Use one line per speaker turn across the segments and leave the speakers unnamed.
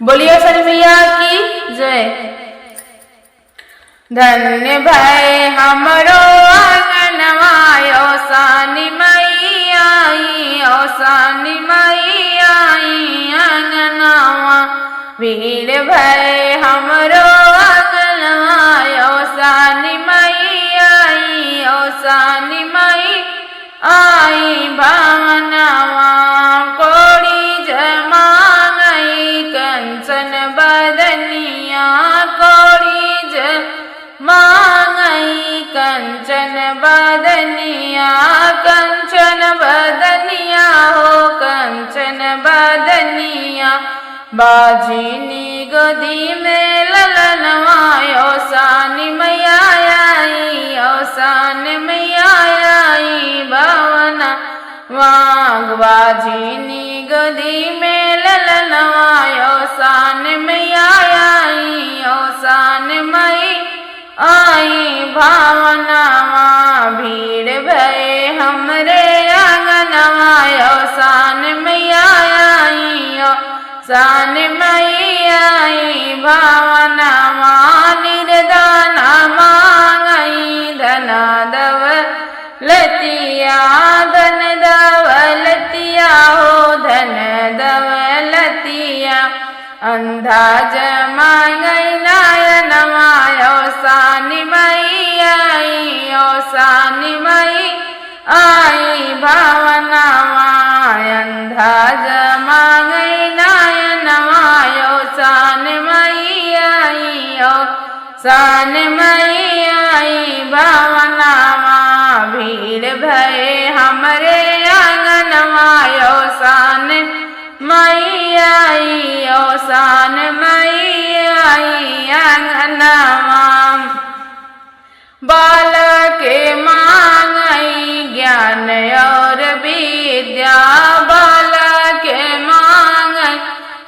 बोलिए सन मैया की जय। धन्य भय हमरो आंगनवा सानी मैया आई, सानी मैया आई आंगनवा। भीड़ भय हमरो आंगनवा सानी मैया आई, सानी मई आई भावनवा। कोड़ी जमाई कंचन बदनिया, कोड़ी मांगई कंचन बदनिया, कंचन बदनिया हो कंचन बदनिया। बाजिनी गोदी में ललनवा सानी मैया आई, सानी मैया आई भवना। वाग बाजिनी गोदी में ललनवा सानी मैया आई, सानी मई आई भावनावा। भीड़ भय हमरे आंगनवा सानी मैया आई, सानी मैया आई भावनावा। निर्दाना मांगई धन दौलतिया, धन दौलतिया हो धन दौलतिया। अंधा जमाई नयनवा सानी मैया आई, सानी मई आई भावनावा। अंधा जमाई नयनवा सानी मैया आई, सानी मई आई भावनावा। भीड़ भय हमरे आंगनवा सानी मैया आई, सानी मई आई आंगनवा। बाल के मांगई ज्ञान और विद्या, बाल के मांगई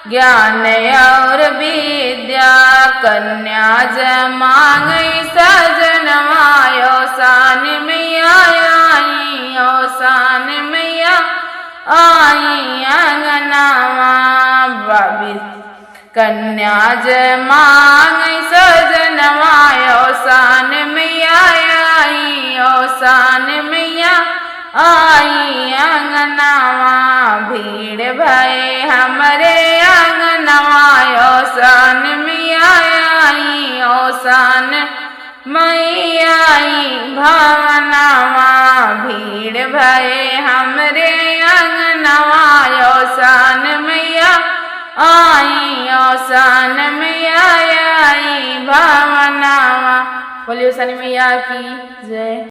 ज्ञान और विद्या। कन्या जमांगई सजनवा सानी मैया आई, सानी मैया आई आंगनवा। कन्या जमांगई सजनवा सानी मैया आई, सानी मैया आई आंगनवा। भीड़ भय हमरे आंगनवा सानी मैया आई, सानी मैया आई भावनावा। भीड़ भय हमरे आंगनवा सानी मैया आई, सानी मैया आई भावनावा। बोलिए सानी मैया की जय।